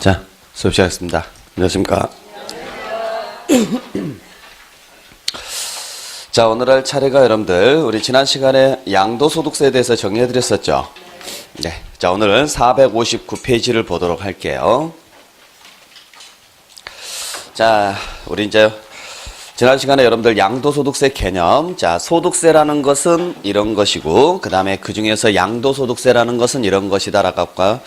자, 수업 시작하겠습니다. 안녕하십니까? 자, 오늘 할 차례가 여러분들, 우리 지난 시간에 양도소득세에 대해서 정리해드렸었죠? 네. 자, 오늘은 459페이지를 보도록 할게요. 자, 우리 이제, 지난 시간에 여러분들 양도소득세 개념, 자, 소득세라는 것은 이런 것이고, 그 다음에 그 중에서 양도소득세라는 것은 이런 것이다라고,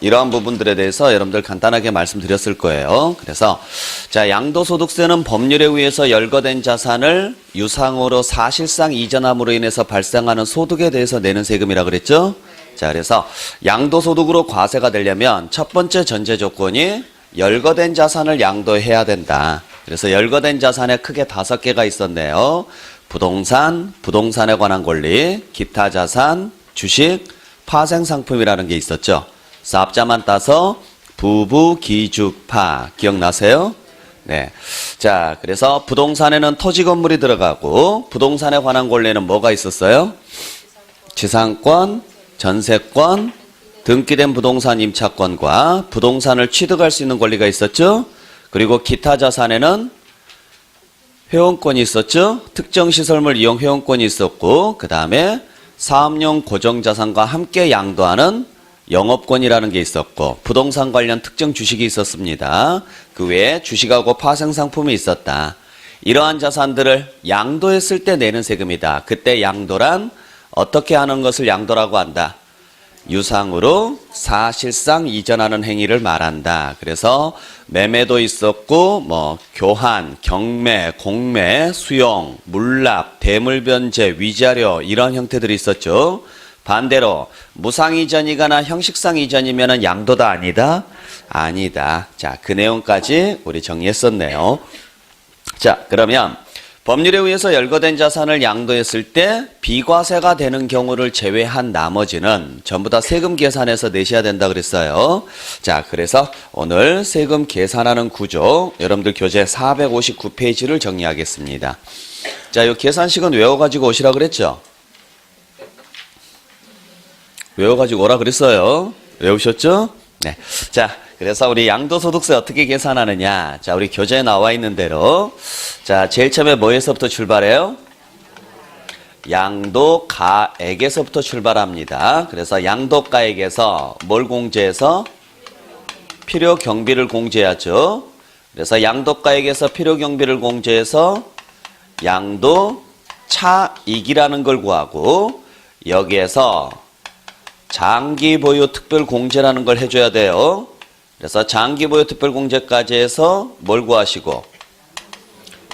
이러한 부분들에 대해서 여러분들 간단하게 말씀드렸을 거예요. 그래서, 자, 양도소득세는 법률에 의해서 열거된 자산을 유상으로 사실상 이전함으로 인해서 발생하는 소득에 대해서 내는 세금이라 그랬죠? 자, 그래서 양도소득으로 과세가 되려면 첫 번째 전제 조건이 열거된 자산을 양도해야 된다. 그래서 열거된 자산에 크게 5개가 있었네요. 부동산, 부동산에 관한 권리, 기타 자산, 주식, 파생상품이라는 게 있었죠. 그래서 앞자만 따서 부부, 기죽, 파. 기억나세요? 네. 자, 그래서 부동산에는 토지 건물이 들어가고 부동산에 관한 권리는 뭐가 있었어요? 지상권, 전세권, 등기된 부동산 임차권과 부동산을 취득할 수 있는 권리가 있었죠. 그리고 기타 자산에는 회원권이 있었죠. 특정시설물 이용 회원권이 있었고, 그 다음에 사업용 고정자산과 함께 양도하는 영업권이라는 게 있었고, 부동산 관련 특정 주식이 있었습니다. 그 외에 주식하고 파생상품이 있었다. 이러한 자산들을 양도했을 때 내는 세금이다. 그때 양도란 어떻게 하는 것을 양도라고 한다? 유상으로 사실상 이전하는 행위를 말한다. 그래서 매매도 있었고, 교환, 경매, 공매, 수용, 물납, 대물변제, 위자료 이런 형태들이 있었죠. 반대로 무상 이전이거나 형식상 이전이면은 양도다 아니다? 아니다. 자, 그 내용까지 우리 정리했었네요. 자, 그러면 법률에 의해서 열거된 자산을 양도했을 때 비과세가 되는 경우를 제외한 나머지는 전부 다 세금 계산해서 내셔야 된다 그랬어요. 자, 그래서 오늘 세금 계산하는 구조, 여러분들 교재 459페이지를 정리하겠습니다. 자, 이 계산식은 외워가지고 오시라 그랬죠? 외워가지고 오라 그랬어요. 외우셨죠? 네. 자, 그래서 우리 양도소득세 어떻게 계산하느냐. 자, 우리 교재에 나와 있는 대로. 자, 제일 처음에 뭐에서부터 출발해요? 양도가액에서부터 출발합니다. 그래서 양도가액에서 뭘 공제해서? 필요경비를 공제하죠. 그래서 양도가액에서 필요경비를 공제해서 양도차익이라는 걸 구하고, 여기에서 장기보유 특별공제라는 걸 해줘야 돼요. 그래서 장기보유 특별공제까지 해서 뭘 구하시고?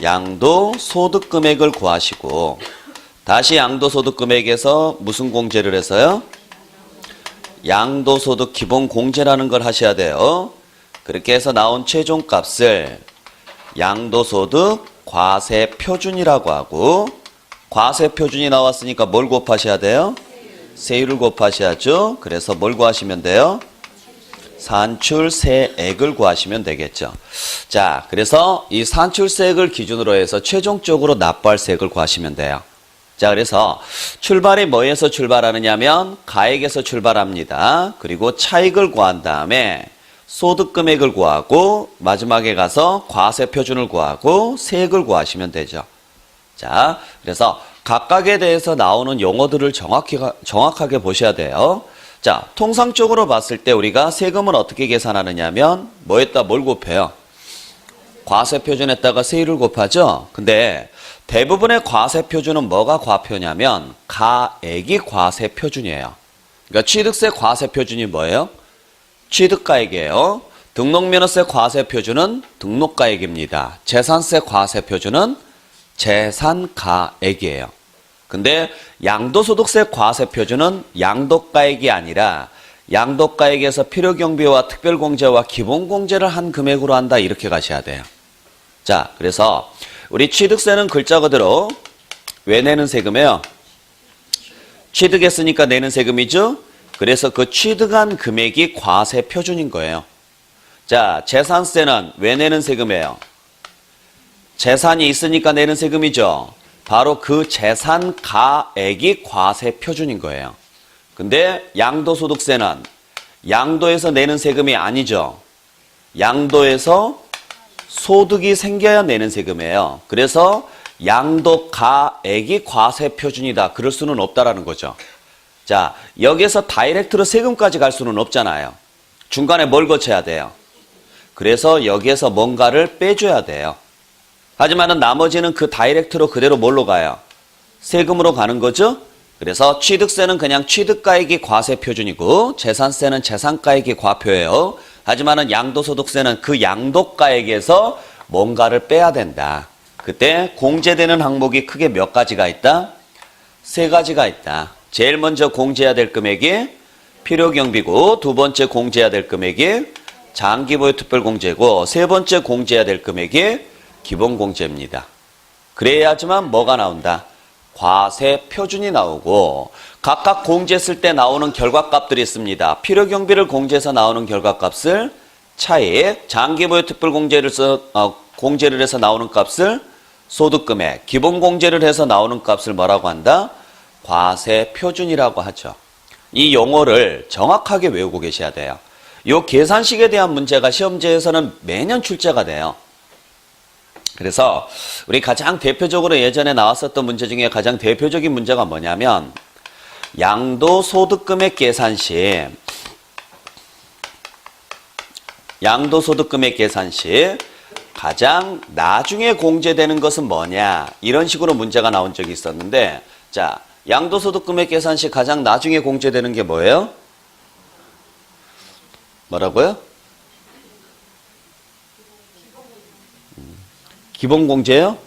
양도소득금액을 구하시고, 다시 양도소득금액에서 무슨 공제를 해서요? 양도소득 기본공제라는 걸 하셔야 돼요. 그렇게 해서 나온 최종값을 양도소득 과세표준이라고 하고, 과세표준이 나왔으니까 뭘 곱하셔야 돼요? 세율을 곱하셔야죠. 그래서 뭘 구하시면 돼요? 산출세액을 구하시면 되겠죠. 자, 그래서 이 산출세액을 기준으로 해서 최종적으로 납부할 세액을 구하시면 돼요. 자, 그래서 출발이 뭐에서 출발하느냐면 가액에서 출발합니다. 그리고 차익을 구한 다음에 소득금액을 구하고 마지막에 가서 과세표준을 구하고 세액을 구하시면 되죠. 자, 그래서 각각에 대해서 나오는 용어들을 정확하게 보셔야 돼요. 자, 통상적으로 봤을 때 우리가 세금을 어떻게 계산하느냐면 뭐에다 뭘 곱해요? 과세표준에다가 세율을 곱하죠. 근데 대부분의 과세표준은 뭐가 과표냐면 가액이 과세표준이에요. 그러니까 취득세 과세표준이 뭐예요? 취득가액이에요. 등록면허세 과세표준은 등록가액입니다. 재산세 과세표준은 재산가액이에요. 근데 양도소득세 과세표준은 양도가액이 아니라 양도가액에서 필요경비와 특별공제와 기본공제를 한 금액으로 한다 이렇게 가셔야 돼요. 자, 그래서 우리 취득세는 글자 그대로 왜 내는 세금이에요? 취득했으니까 내는 세금이죠? 그래서 그 취득한 금액이 과세표준인 거예요. 자, 재산세는 왜 내는 세금이에요? 재산이 있으니까 내는 세금이죠. 바로 그 재산가액이 과세표준인 거예요. 근데 양도소득세는 양도에서 내는 세금이 아니죠. 양도에서 소득이 생겨야 내는 세금이에요. 그래서 양도가액이 과세 표준이다. 그럴 수는 없다라는 거죠. 자, 여기에서 다이렉트로 세금까지 갈 수는 없잖아요. 중간에 뭘 거쳐야 돼요? 그래서 여기에서 뭔가를 빼줘야 돼요. 하지만은 나머지는 그 다이렉트로 그대로 뭘로 가요? 세금으로 가는 거죠. 그래서 취득세는 그냥 취득가액이 과세 표준이고 재산세는 재산가액이 과표예요. 하지만은 양도소득세는 그 양도가액에서 뭔가를 빼야 된다. 그때 공제되는 항목이 크게 몇 가지가 있다? 세 가지가 있다. 제일 먼저 공제해야 될 금액이 필요경비고, 두 번째 공제해야 될 금액이 장기보유 특별공제고, 세 번째 공제해야 될 금액이 기본공제입니다. 그래야지만 뭐가 나온다? 과세 표준이 나오고, 각각 공제했을 때 나오는 결과값들이 있습니다. 필요경비를 공제해서 나오는 결과값을 차익, 장기보유 특별공제를 공제를 해서 나오는 값을 소득금액, 기본공제를 해서 나오는 값을 뭐라고 한다? 과세 표준이라고 하죠. 이 용어를 정확하게 외우고 계셔야 돼요. 이 계산식에 대한 문제가 시험지에서는 매년 출제가 돼요. 그래서 우리 가장 대표적으로 예전에 나왔었던 문제 중에 가장 대표적인 문제가 뭐냐면 양도소득금액 계산식 가장 나중에 공제되는 것은 뭐냐, 이런 식으로 문제가 나온 적이 있었는데, 자, 양도소득금액 계산식 가장 나중에 공제되는 게 뭐예요? 뭐라고요? 기본공제요?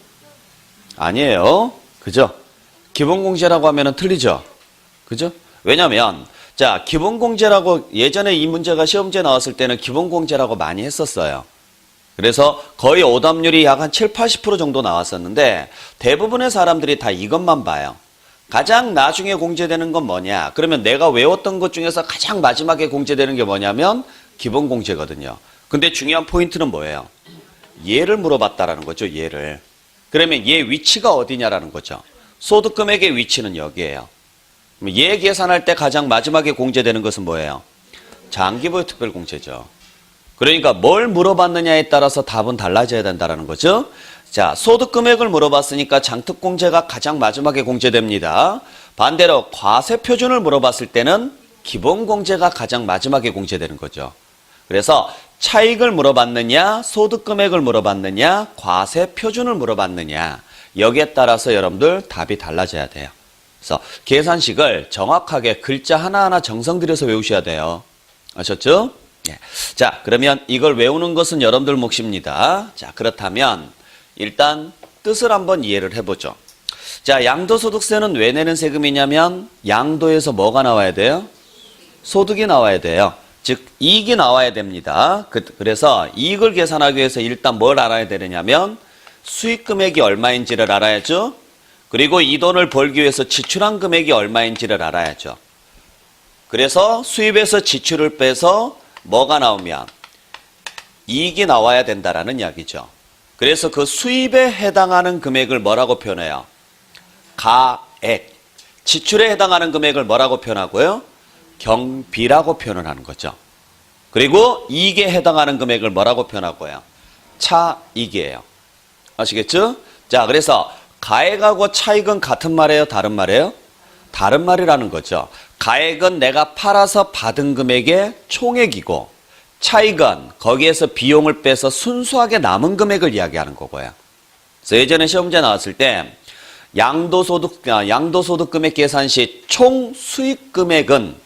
아니에요. 그죠? 기본공제라고 하면은 틀리죠? 그죠? 왜냐면, 자, 기본공제라고 예전에 이 문제가 시험지에 나왔을 때는 기본공제라고 많이 했었어요. 그래서 거의 오답률이 약 한 7, 80% 정도 나왔었는데 대부분의 사람들이 다 이것만 봐요. 가장 나중에 공제되는 건 뭐냐? 그러면 내가 외웠던 것 중에서 가장 마지막에 공제되는 게 뭐냐면 기본공제거든요. 근데 중요한 포인트는 뭐예요? 얘를 물어봤다라는 거죠, 얘를. 그러면 얘 위치가 어디냐라는 거죠. 소득금액의 위치는 여기예요. 얘 계산할 때 가장 마지막에 공제되는 것은 뭐예요? 장기보유 특별공제죠. 그러니까 뭘 물어봤느냐에 따라서 답은 달라져야 된다는 거죠. 자, 소득금액을 물어봤으니까 장특공제가 가장 마지막에 공제됩니다. 반대로 과세표준을 물어봤을 때는 기본공제가 가장 마지막에 공제되는 거죠. 그래서 차익을 물어봤느냐, 소득금액을 물어봤느냐, 과세표준을 물어봤느냐, 여기에 따라서 여러분들 답이 달라져야 돼요. 그래서 계산식을 정확하게 글자 하나하나 정성 들여서 외우셔야 돼요. 아셨죠? 예. 자, 그러면 이걸 외우는 것은 여러분들 몫입니다. 자, 그렇다면 일단 뜻을 한번 이해를 해보죠. 자, 양도소득세는 왜 내는 세금이냐면 양도에서 뭐가 나와야 돼요? 소득이 나와야 돼요. 즉 이익이 나와야 됩니다. 그래서 이익을 계산하기 위해서 일단 뭘 알아야 되느냐면 수익금액이 얼마인지를 알아야죠. 그리고 이 돈을 벌기 위해서 지출한 금액이 얼마인지를 알아야죠. 그래서 수입에서 지출을 빼서 뭐가 나오면 이익이 나와야 된다라는 이야기죠. 그래서 그 수입에 해당하는 금액을 뭐라고 표현해요? 가액. 지출에 해당하는 금액을 뭐라고 표현하고요? 경비라고 표현을 하는 거죠. 그리고 이익에 해당하는 금액을 뭐라고 표현하고요? 차익이에요. 아시겠죠? 자, 그래서 가액하고 차익은 같은 말이에요? 다른 말이에요? 다른 말이라는 거죠. 가액은 내가 팔아서 받은 금액의 총액이고 차익은 거기에서 비용을 빼서 순수하게 남은 금액을 이야기하는 거고요. 그래서 예전에 시험지에 나왔을 때 양도소득금액 계산 시 총수익금액은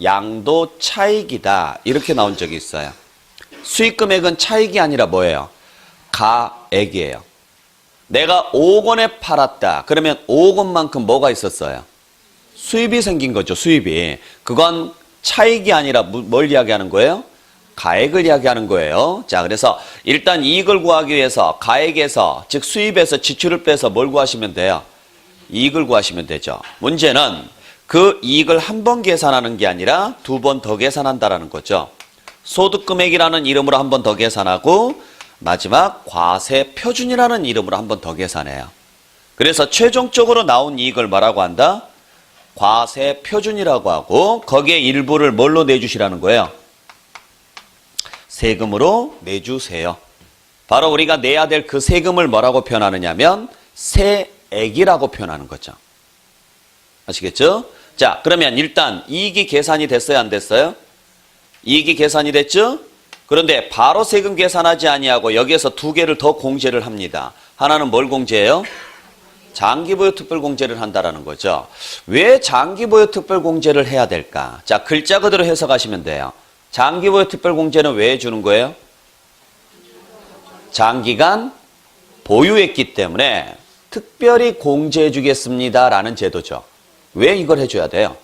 양도차익이다, 이렇게 나온 적이 있어요. 수익금액은 차익이 아니라 뭐예요? 가액이에요. 내가 5억 원에 팔았다. 그러면 5억 원만큼 뭐가 있었어요? 수입이 생긴 거죠, 수입이. 그건 차익이 아니라 뭘 이야기하는 거예요? 가액을 이야기하는 거예요. 자, 그래서 일단 이익을 구하기 위해서 가액에서, 즉 수입에서 지출을 빼서 뭘 구하시면 돼요? 이익을 구하시면 되죠. 문제는 그 이익을 한 번 계산하는 게 아니라 두 번 더 계산한다라는 거죠. 소득금액이라는 이름으로 한 번 더 계산하고 마지막 과세표준이라는 이름으로 한 번 더 계산해요. 그래서 최종적으로 나온 이익을 뭐라고 한다? 과세표준이라고 하고 거기에 일부를 뭘로 내주시라는 거예요? 세금으로 내주세요. 바로 우리가 내야 될 그 세금을 뭐라고 표현하느냐면 세액이라고 표현하는 거죠. 아시겠죠? 자, 그러면 일단 이익이 계산이 됐어요, 안 됐어요? 이익이 계산이 됐죠? 그런데 바로 세금 계산하지 아니하고 여기에서 두 개를 더 공제를 합니다. 하나는 뭘 공제해요? 장기보유 특별공제를 한다라는 거죠. 왜 장기보유 특별공제를 해야 될까? 자, 글자 그대로 해석하시면 돼요. 장기보유 특별공제는 왜 해주는 거예요? 장기간 보유했기 때문에 특별히 공제해 주겠습니다라는 제도죠. 왜 이걸 해줘야 돼요?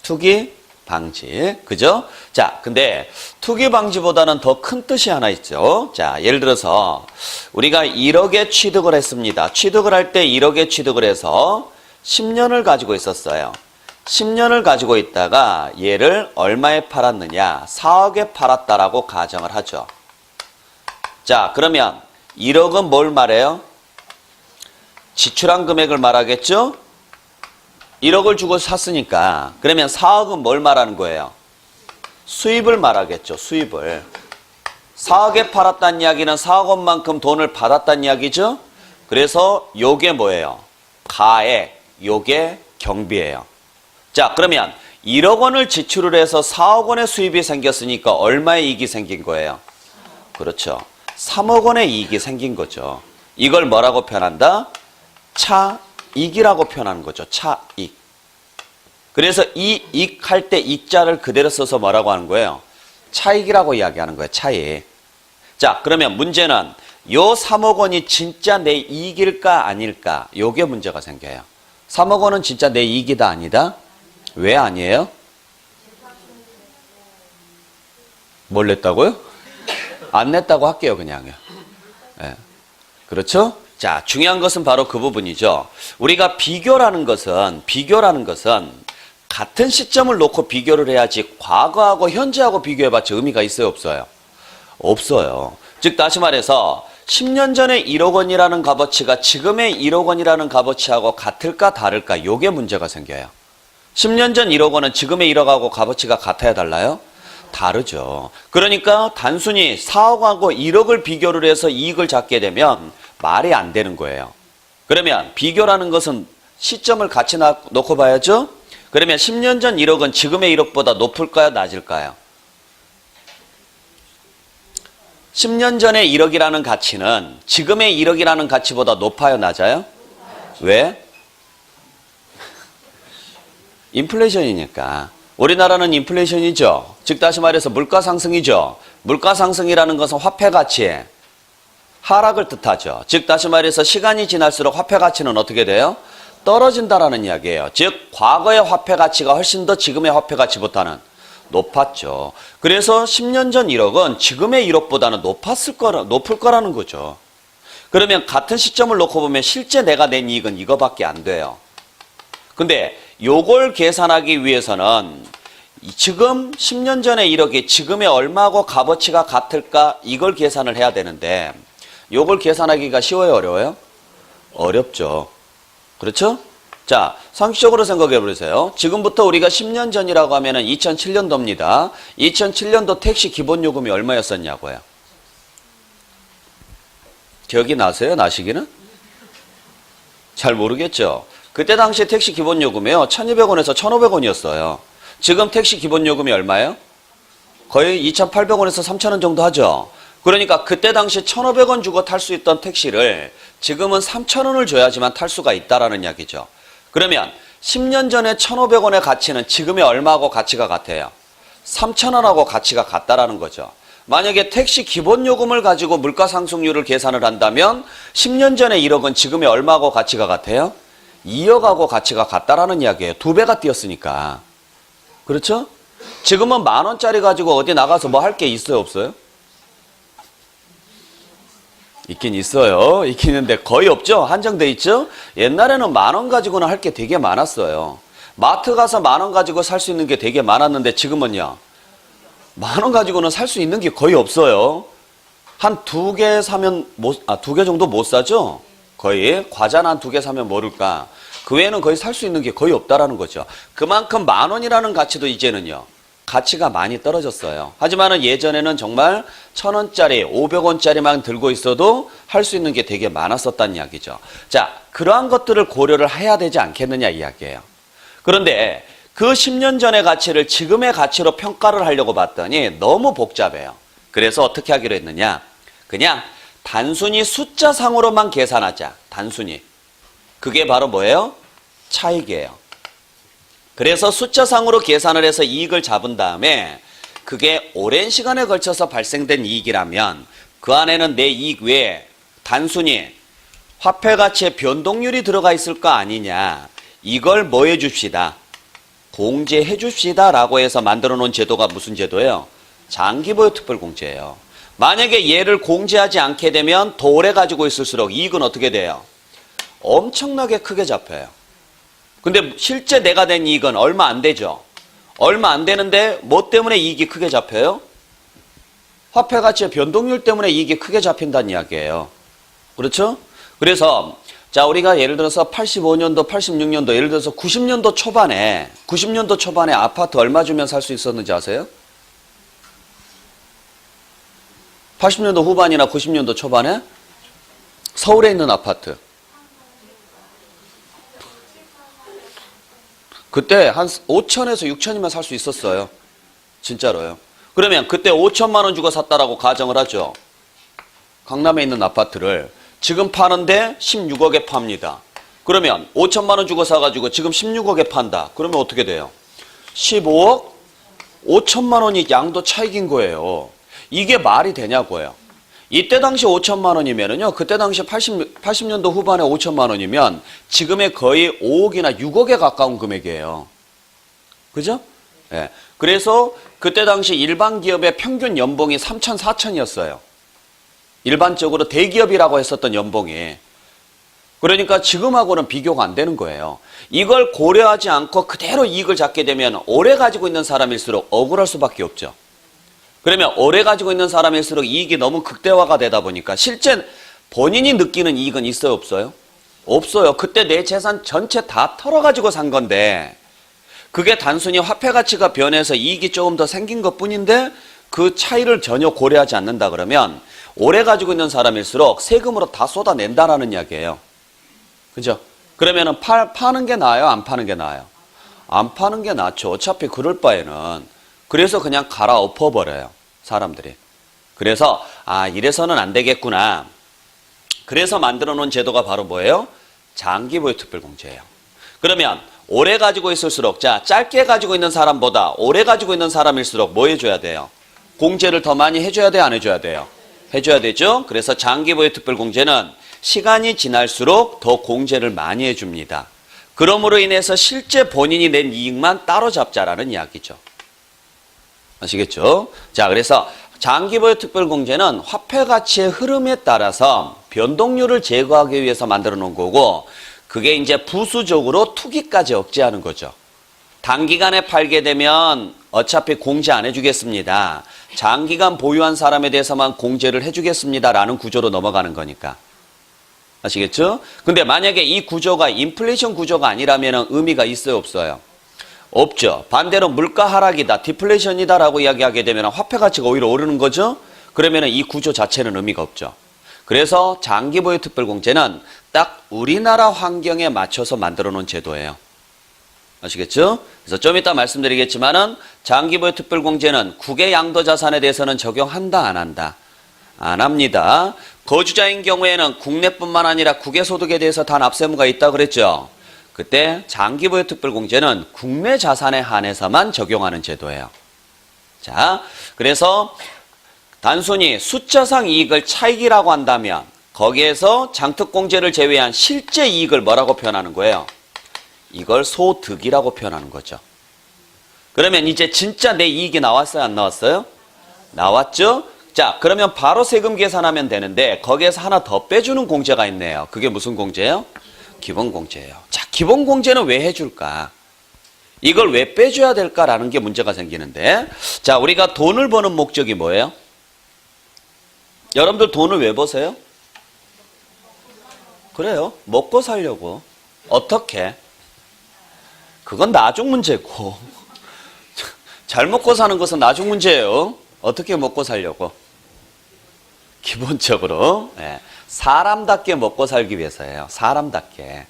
투기 방지, 그죠? 자, 근데 투기 방지보다는 더 큰 뜻이 하나 있죠. 자, 예를 들어서 우리가 1억에 취득을 했습니다. 취득을 할 때 1억에 취득을 해서 10년을 가지고 있었어요. 10년을 가지고 있다가 얘를 얼마에 팔았느냐? 4억에 팔았다라고 가정을 하죠. 자, 그러면 1억은 뭘 말해요? 지출한 금액을 말하겠죠? 1억을 주고 샀으니까 그러면 4억은 뭘 말하는 거예요? 수입을 말하겠죠. 수입을. 4억에 팔았다는 이야기는 4억 원만큼 돈을 받았다는 이야기죠. 그래서 요게 뭐예요? 가액, 요게 경비예요. 자, 그러면 1억 원을 지출을 해서 4억 원의 수입이 생겼으니까 얼마의 이익이 생긴 거예요? 그렇죠. 3억 원의 이익이 생긴 거죠. 이걸 뭐라고 표현한다? 차익이라고 표현하는 거죠. 차익. 그래서 이 익 할 때 익자를 그대로 써서 뭐라고 하는 거예요? 차익이라고 이야기하는 거예요. 차익. 자, 그러면 문제는 요 3억 원이 진짜 내 이익일까 아닐까? 요게 문제가 생겨요. 3억 원은 진짜 내 이익이다 아니다? 왜 아니에요? 뭘 냈다고요? 안 냈다고 할게요, 그냥요. 네. 그렇죠? 자, 중요한 것은 바로 그 부분이죠. 우리가 비교라는 것은 같은 시점을 놓고 비교를 해야지 과거하고 현재하고 비교해봤자 의미가 있어요, 없어요? 없어요. 즉 다시 말해서 10년 전에 1억 원이라는 값어치가 지금의 1억 원이라는 값어치하고 같을까 다를까? 요게 문제가 생겨요. 10년 전 1억 원은 지금의 1억하고 값어치가 같아야 달라요? 다르죠. 그러니까 단순히 4억하고 1억을 비교를 해서 이익을 잡게 되면 말이 안 되는 거예요. 그러면 비교라는 것은 시점을 같이 놓고 봐야죠. 그러면 10년 전 1억은 지금의 1억보다 높을까요? 낮을까요? 10년 전의 1억이라는 가치는 지금의 1억이라는 가치보다 높아요? 낮아요? 왜? 인플레이션이니까. 우리나라는 인플레이션이죠. 즉 다시 말해서 물가 상승이죠. 물가 상승이라는 것은 화폐 가치의 하락을 뜻하죠. 즉 다시 말해서 시간이 지날수록 화폐 가치는 어떻게 돼요? 떨어진다라는 이야기예요. 즉 과거의 화폐 가치가 훨씬 더 지금의 화폐 가치보다는 높았죠. 그래서 10년 전 1억은 지금의 1억보다는 높을 거라는 거죠. 그러면 같은 시점을 놓고 보면 실제 내가 낸 이익은 이거밖에 안 돼요. 근데 요걸 계산하기 위해서는 지금 10년 전의 1억이 지금의 얼마고 값어치가 같을까 이걸 계산을 해야 되는데 요걸 계산하기가 쉬워요, 어려워요? 어렵죠. 그렇죠? 자, 상식적으로 생각해 보세요. 지금부터 우리가 10년 전이라고 하면은 2007년도입니다. 2007년도 택시 기본 요금이 얼마였었냐고요? 기억이 나세요? 나시기는? 잘 모르겠죠? 그때 당시 택시 기본 요금이요. 1,200원에서 1,500원이었어요. 지금 택시 기본 요금이 얼마예요? 거의 2,800원에서 3,000원 정도 하죠. 그러니까 그때 당시 1,500원 주고 탈 수 있던 택시를 지금은 3,000원을 줘야지만 탈 수가 있다라는 이야기죠. 그러면 10년 전에 1,500원의 가치는 지금의 얼마하고 가치가 같아요? 3,000원하고 가치가 같다라는 거죠. 만약에 택시 기본 요금을 가지고 물가 상승률을 계산을 한다면 10년 전에 1억은 지금의 얼마하고 가치가 같아요? 2억하고 가치가 같다라는 이야기예요. 2배가 뛰었으니까. 그렇죠? 지금은 10,000원짜리 가지고 어디 나가서 뭐 할 게 있어요, 없어요? 있긴 있어요. 있긴 있는데 거의 없죠? 한정돼 있죠? 옛날에는 10,000원 가지고는 할 게 되게 많았어요. 마트 가서 10,000원 가지고 살 수 있는 게 되게 많았는데 지금은요? 10,000원 가지고는 살 수 있는 게 거의 없어요. 한 2개 사면 2개 정도 못 사죠? 거의 과자는 한 2개 사면 모를까? 그 외에는 거의 살 수 있는 게 거의 없다라는 거죠. 그만큼 10,000원이라는 가치도 이제는요. 가치가 많이 떨어졌어요. 하지만은 예전에는 정말 1,000원짜리, 500원짜리만 들고 있어도 할 수 있는 게 되게 많았었다는 이야기죠. 자, 그러한 것들을 고려를 해야 되지 않겠느냐 이야기예요. 그런데 그 10년 전의 가치를 지금의 가치로 평가를 하려고 봤더니 너무 복잡해요. 그래서 어떻게 하기로 했느냐? 그냥 단순히 숫자상으로만 계산하자. 단순히. 그게 바로 뭐예요? 차익이에요. 그래서 숫자상으로 계산을 해서 이익을 잡은 다음에 그게 오랜 시간에 걸쳐서 발생된 이익이라면 그 안에는 내 이익 외에 단순히 화폐 가치의 변동률이 들어가 있을 거 아니냐. 이걸 뭐 해줍시다? 공제해 줍시다 라고 해서 만들어 놓은 제도가 무슨 제도예요? 장기보유 특별공제예요. 만약에 얘를 공제하지 않게 되면 더 오래 가지고 있을수록 이익은 어떻게 돼요? 엄청나게 크게 잡혀요. 근데 실제 내가 낸 이익은 얼마 안 되죠. 얼마 안 되는데 뭐 때문에 이익이 크게 잡혀요? 화폐 가치의 변동률 때문에 이익이 크게 잡힌다는 이야기예요. 그렇죠? 그래서 자, 우리가 예를 들어서 85년도, 86년도, 예를 들어서 90년도 초반에 아파트 얼마 주면 살 수 있었는지 아세요? 80년도 후반이나 90년도 초반에 서울에 있는 아파트. 그때 한 5천에서 6천이면 살 수 있었어요. 진짜로요. 그러면 그때 5천만 원 주고 샀다라고 가정을 하죠. 강남에 있는 아파트를 지금 파는데 16억에 팝니다. 그러면 5천만 원 주고 사가지고 지금 16억에 판다. 그러면 어떻게 돼요? 15억? 5천만 원이 양도 차익인 거예요. 이게 말이 되냐고요. 이때 당시 5천만 원이면은요, 그때 당시 80년도 후반에 5천만 원이면 지금의 거의 5억이나 6억에 가까운 금액이에요. 그죠? 예. 그래서 그때 당시 일반 기업의 평균 연봉이 3천, 4천이었어요. 일반적으로 대기업이라고 했었던 연봉이. 그러니까 지금하고는 비교가 안 되는 거예요. 이걸 고려하지 않고 그대로 이익을 잡게 되면 오래 가지고 있는 사람일수록 억울할 수밖에 없죠. 그러면 오래 가지고 있는 사람일수록 이익이 너무 극대화가 되다 보니까 실제 본인이 느끼는 이익은 있어요, 없어요? 없어요. 그때 내 재산 전체 다 털어가지고 산 건데 그게 단순히 화폐 가치가 변해서 이익이 조금 더 생긴 것뿐인데 그 차이를 전혀 고려하지 않는다 그러면 오래 가지고 있는 사람일수록 세금으로 다 쏟아낸다라는 이야기예요. 그죠? 그러면은 파는 게 나아요? 안 파는 게 나아요? 안 파는 게 낫죠. 어차피 그럴 바에는. 그래서 그냥 갈아엎어버려요. 사람들이. 그래서 이래서는 안 되겠구나. 그래서 만들어 놓은 제도가 바로 뭐예요? 장기보유 특별공제예요. 그러면 오래 가지고 있을수록 짧게 가지고 있는 사람보다 오래 가지고 있는 사람일수록 뭐 해줘야 돼요? 공제를 더 많이 해줘야 돼요? 안 해줘야 돼요? 해줘야 되죠. 그래서 장기보유 특별공제는 시간이 지날수록 더 공제를 많이 해줍니다. 그러므로 인해서 실제 본인이 낸 이익만 따로 잡자라는 이야기죠. 아시겠죠? 자, 그래서 장기보유 특별공제는 화폐 가치의 흐름에 따라서 변동률을 제거하기 위해서 만들어 놓은 거고 그게 이제 부수적으로 투기까지 억제하는 거죠. 단기간에 팔게 되면 어차피 공제 안 해주겠습니다. 장기간 보유한 사람에 대해서만 공제를 해주겠습니다라는 구조로 넘어가는 거니까. 아시겠죠? 근데 만약에 이 구조가 인플레이션 구조가 아니라면 의미가 있어요, 없어요? 없죠. 반대로 물가 하락이다, 디플레이션이다라고 이야기하게 되면 화폐 가치가 오히려 오르는 거죠? 그러면 이 구조 자체는 의미가 없죠. 그래서 장기보유 특별공제는 딱 우리나라 환경에 맞춰서 만들어 놓은 제도예요. 아시겠죠? 그래서 좀 이따 말씀드리겠지만은 장기보유 특별공제는 국외 양도자산에 대해서는 적용한다, 안 한다? 안 합니다. 거주자인 경우에는 국내뿐만 아니라 국외 소득에 대해서 다 납세의무가 있다 그랬죠? 그때 장기보유 특별공제는 국내 자산에 한해서만 적용하는 제도예요. 자, 그래서 단순히 숫자상 이익을 차익이라고 한다면 거기에서 장특공제를 제외한 실제 이익을 뭐라고 표현하는 거예요? 이걸 소득이라고 표현하는 거죠. 그러면 이제 진짜 내 이익이 나왔어요, 안 나왔어요? 나왔죠? 자, 그러면 바로 세금 계산하면 되는데 거기에서 하나 더 빼주는 공제가 있네요. 그게 무슨 공제예요? 기본공제예요. 자, 기본공제는 왜 해줄까? 이걸 왜 빼줘야 될까라는 게 문제가 생기는데, 자, 우리가 돈을 버는 목적이 뭐예요? 여러분들 돈을 왜 버세요? 그래요. 먹고 살려고. 어떻게? 그건 나중 문제고. 잘 먹고 사는 것은 나중 문제예요. 어떻게 먹고 살려고? 기본적으로 사람답게 먹고 살기 위해서예요. 사람답게.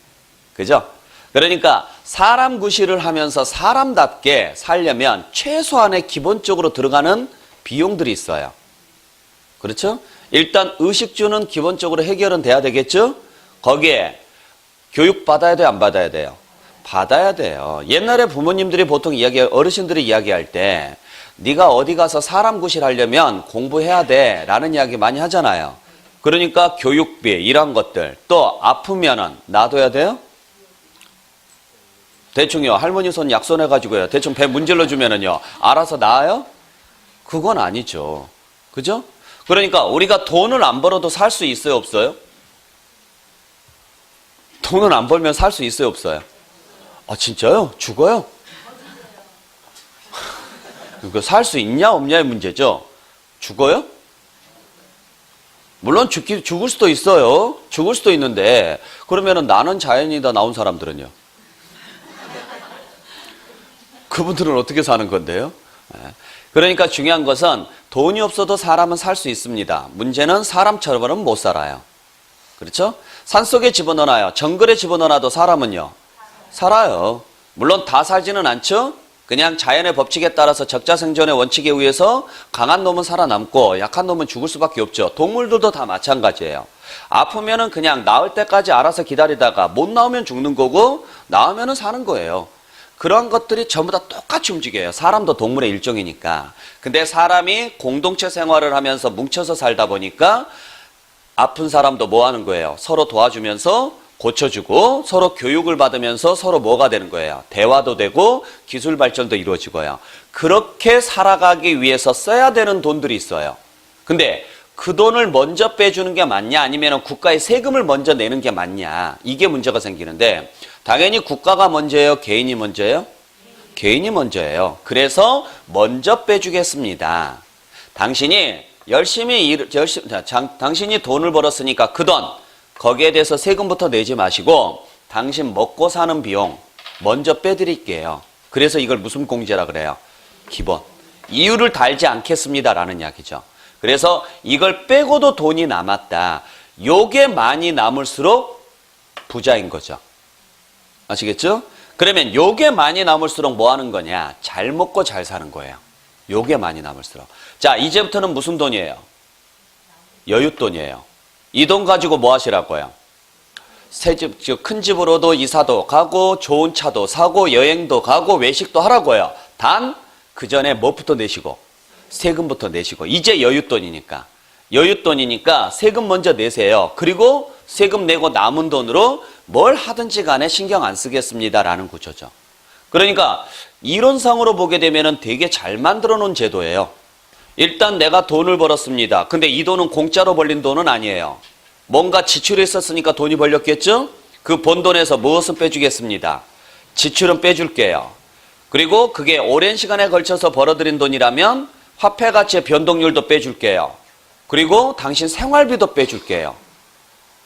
그죠? 그러니까 사람 구실을 하면서 사람답게 살려면 최소한의 기본적으로 들어가는 비용들이 있어요. 그렇죠? 일단 의식주는 기본적으로 해결은 돼야 되겠죠? 거기에 교육 받아야 돼요? 안 받아야 돼요? 받아야 돼요. 옛날에 부모님들이 보통 어르신들이 이야기할 때 네가 어디 가서 사람 구실하려면 공부해야 돼 라는 이야기 많이 하잖아요. 그러니까 교육비 이런 것들 또 아프면은 놔둬야 돼요? 대충요 할머니 손 약손해가지고요 대충 배 문질러 주면은요 알아서 나아요? 그건 아니죠. 그죠? 그러니까 우리가 돈을 안 벌어도 살 수 있어요 없어요? 돈을 안 벌면 살 수 있어요 없어요? 아 진짜요? 죽어요? 살 수 있냐 없냐의 문제죠. 죽어요? 물론 죽을 수도 있어요. 죽을 수도 있는데 그러면은 나는 자연이다 나온 사람들은요? 그분들은 어떻게 사는 건데요? 그러니까 중요한 것은 돈이 없어도 사람은 살 수 있습니다. 문제는 사람처럼은 못 살아요. 그렇죠? 산속에 집어넣어놔요. 정글에 집어넣어놔도 사람은요? 살아요. 물론 다 살지는 않죠? 그냥 자연의 법칙에 따라서 적자생존의 원칙에 의해서 강한 놈은 살아남고 약한 놈은 죽을 수밖에 없죠. 동물들도 다 마찬가지예요. 아프면은 그냥 나을 때까지 알아서 기다리다가 못 나오면 죽는 거고 나오면은 사는 거예요. 그런 것들이 전부 다 똑같이 움직여요. 사람도 동물의 일종이니까. 근데 사람이 공동체 생활을 하면서 뭉쳐서 살다 보니까 아픈 사람도 뭐 하는 거예요? 서로 도와주면서 고쳐주고 서로 교육을 받으면서 서로 뭐가 되는 거예요? 대화도 되고 기술 발전도 이루어지고요. 그렇게 살아가기 위해서 써야 되는 돈들이 있어요. 근데 그 돈을 먼저 빼주는 게 맞냐 아니면 국가의 세금을 먼저 내는 게 맞냐 이게 문제가 생기는데 당연히 국가가 먼저예요? 개인이 먼저예요? 개인이 먼저예요. 그래서 먼저 빼주겠습니다. 당신이 당신이 돈을 벌었으니까 그 돈 거기에 대해서 세금부터 내지 마시고 당신 먹고 사는 비용 먼저 빼드릴게요. 그래서 이걸 무슨 공제라 그래요? 기본. 이유를 달지 않겠습니다라는 이야기죠. 그래서 이걸 빼고도 돈이 남았다. 요게 많이 남을수록 부자인 거죠. 아시겠죠? 그러면 요게 많이 남을수록 뭐 하는 거냐? 잘 먹고 잘 사는 거예요. 요게 많이 남을수록. 자, 이제부터는 무슨 돈이에요? 여윳돈이에요. 이 돈 가지고 뭐 하시라고요? 큰 집으로도 이사도 가고 좋은 차도 사고 여행도 가고 외식도 하라고요. 단 그 전에 뭐부터 내시고? 세금부터 내시고. 이제 여윳돈이니까. 여윳돈이니까 세금 먼저 내세요. 그리고 세금 내고 남은 돈으로 뭘 하든지 간에 신경 안 쓰겠습니다라는 구조죠. 그러니까 이론상으로 보게 되면은 되게 잘 만들어 놓은 제도예요. 일단 내가 돈을 벌었습니다. 근데 이 돈은 공짜로 벌린 돈은 아니에요. 뭔가 지출이 있었으니까 돈이 벌렸겠죠? 그 번 돈에서 무엇은 빼주겠습니다. 지출은 빼줄게요. 그리고 그게 오랜 시간에 걸쳐서 벌어들인 돈이라면 화폐 가치의 변동률도 빼줄게요. 그리고 당신 생활비도 빼줄게요.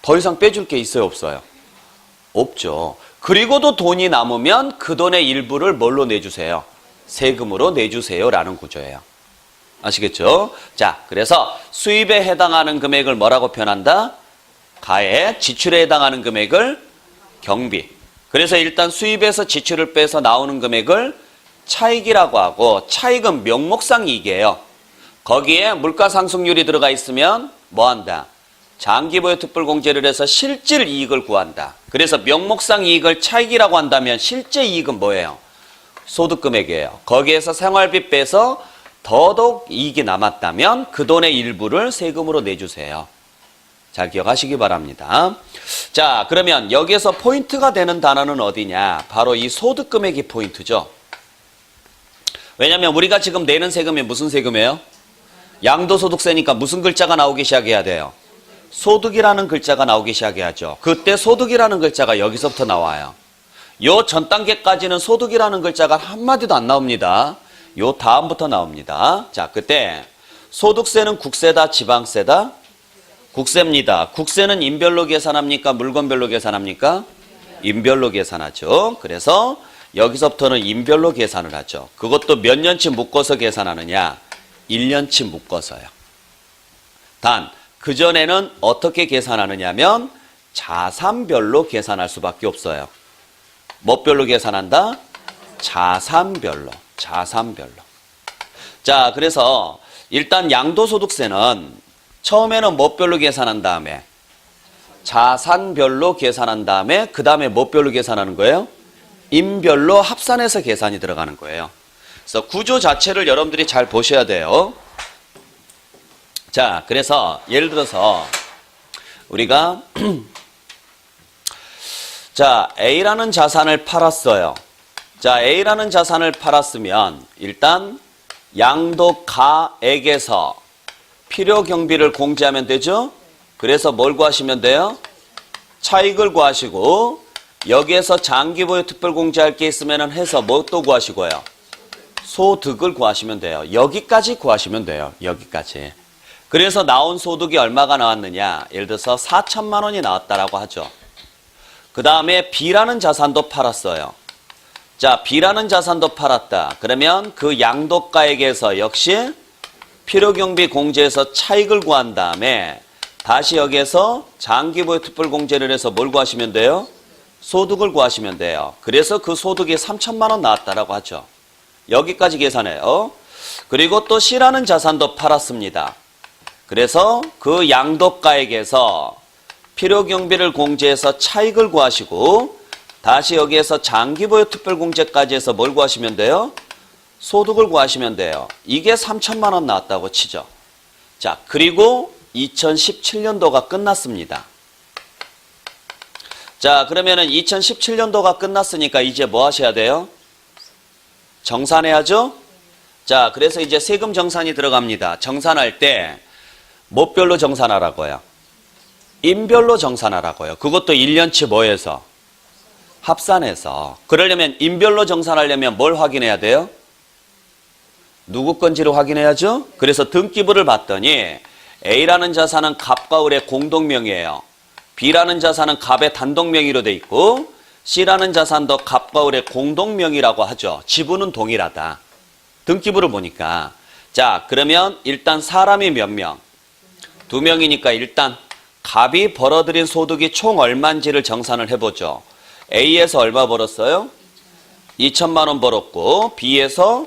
더 이상 빼줄 게 있어요 없어요? 없죠. 그리고도 돈이 남으면 그 돈의 일부를 뭘로 내주세요? 세금으로 내주세요라는 구조예요. 아시겠죠? 자, 그래서 수입에 해당하는 금액을 뭐라고 표현한다? 가액, 지출에 해당하는 금액을 경비. 그래서 일단 수입에서 지출을 빼서 나오는 금액을 차익이라고 하고 차익은 명목상 이익이에요. 거기에 물가 상승률이 들어가 있으면 뭐 한다? 장기보유 특별공제를 해서 실질 이익을 구한다. 그래서 명목상 이익을 차익이라고 한다면 실제 이익은 뭐예요? 소득 금액이에요. 거기에서 생활비 빼서 더더욱 이익이 남았다면 그 돈의 일부를 세금으로 내주세요. 잘 기억하시기 바랍니다. 자, 그러면 여기에서 포인트가 되는 단어는 어디냐? 바로 이 소득 금액이 포인트죠. 왜냐하면 우리가 지금 내는 세금이 무슨 세금이에요? 양도소득세니까 무슨 글자가 나오기 시작해야 돼요? 소득이라는 글자가 나오기 시작해야죠. 그때 소득이라는 글자가 여기서부터 나와요. 요 전 단계까지는 소득이라는 글자가 한마디도 안 나옵니다. 요 다음부터 나옵니다. 자, 그때 소득세는 국세다, 지방세다? 국세입니다. 국세는 인별로 계산합니까? 물건별로 계산합니까? 인별로 계산하죠. 그래서 여기서부터는 인별로 계산을 하죠. 그것도 몇 년치 묶어서 계산하느냐? 1년치 묶어서요. 단, 그전에는 어떻게 계산하느냐면 자산별로 계산할 수밖에 없어요. 뭐 별로 계산한다? 자산별로. 자, 그래서 일단 양도소득세는 처음에는 뭐 별로 계산한 다음에 자산별로 계산한 다음에 그 다음에 뭐 별로 계산하는 거예요? 인별로 합산해서 계산이 들어가는 거예요. 그래서 구조 자체를 여러분들이 잘 보셔야 돼요. 자, 그래서 예를 들어서 우리가 자, A라는 자산을 팔았어요. 자, A라는 자산을 팔았으면 일단 양도가액에서 필요경비를 공제하면 되죠? 그래서 뭘 구하시면 돼요? 차익을 구하시고 여기에서 장기보유 특별공제할 게 있으면 해서 뭐 또 구하시고요? 소득을 구하시면 돼요. 여기까지 구하시면 돼요. 여기까지. 그래서 나온 소득이 얼마가 나왔느냐? 예를 들어서 4천만 원이 나왔다라고 하죠. 그 다음에 B라는 자산도 팔았어요. 자, B라는 자산도 팔았다. 그러면 그 양도가액에서 역시 필요경비 공제에서 차익을 구한 다음에 다시 여기에서 장기보유 특별공제를 해서 뭘 구하시면 돼요? 소득을 구하시면 돼요. 그래서 그 소득이 3천만 원 나왔다라고 하죠. 여기까지 계산해요. 그리고 또 C라는 자산도 팔았습니다. 그래서 그 양도가액에서 필요경비를 공제해서 차익을 구하시고 다시 여기에서 장기보유 특별공제까지 해서 뭘 구하시면 돼요? 소득을 구하시면 돼요. 이게 3천만 원 나왔다고 치죠. 자, 그리고 2017년도가 끝났습니다. 자, 그러면은 2017년도가 끝났으니까 이제 뭐 하셔야 돼요? 정산해야죠? 자, 그래서 이제 세금 정산이 들어갑니다. 정산할 때 뭐 별로 정산하라고요? 인별로 정산하라고요. 그것도 1년치 뭐해서? 합산해서. 그러려면 인별로 정산하려면 뭘 확인해야 돼요? 누구 건지를 확인해야죠? 그래서 등기부를 봤더니 A라는 자산은 갑과 을의 공동명의예요. B라는 자산은 갑의 단독명의로 돼 있고 C라는 자산도 갑과 을의 공동명의라고 하죠. 지분은 동일하다. 등기부를 보니까. 자, 그러면 일단 사람이 몇 명? 2명이니까 일단 갑이 벌어들인 소득이 총 얼마인지를 정산을 해보죠. A에서 얼마 벌었어요? 2천만 원 벌었고 B에서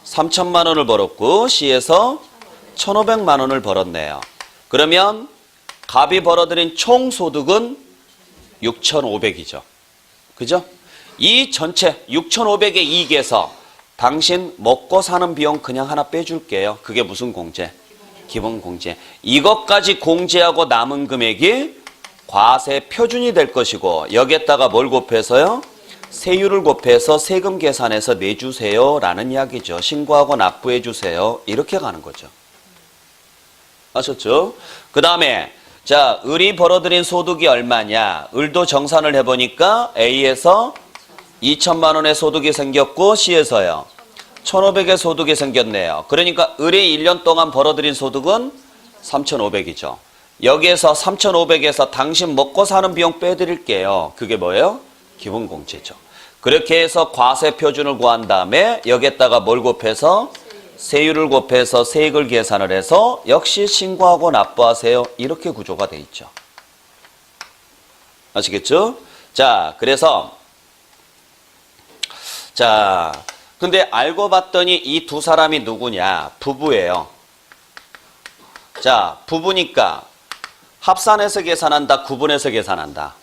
3천만 원을 벌었고 C에서 1,500만 원을 벌었네요. 그러면 갑이 벌어들인 총 소득은 6,500이죠. 그죠? 이 전체 6,500의 이익에서 당신 먹고 사는 비용 그냥 하나 빼줄게요. 그게 무슨 공제? 기본 공제. 이것까지 공제하고 남은 금액이 과세 표준이 될 것이고 여기에다가 뭘 곱해서요? 세율을 곱해서 세금 계산해서 내주세요 라는 이야기죠. 신고하고 납부해 주세요. 이렇게 가는 거죠. 아셨죠? 그 다음에 자, 을이 벌어들인 소득이 얼마냐? 을도 정산을 해보니까 A에서 2천만 원의 소득이 생겼고 C에서요. 1,500의 소득이 생겼네요. 그러니까 을이 1년 동안 벌어들인 소득은 3,500이죠. 여기에서 3,500에서 당신 먹고 사는 비용 빼드릴게요. 그게 뭐예요? 기본공제죠. 그렇게 해서 과세 표준을 구한 다음에 여기에다가 뭘 곱해서 세율을 곱해서 세액을 계산을 해서 역시 신고하고 납부하세요. 이렇게 구조가 돼 있죠. 아시겠죠? 자, 그래서 자, 근데 알고 봤더니 이 두 사람이 누구냐? 부부예요. 자, 부부니까 합산해서 계산한다, 구분해서 계산한다.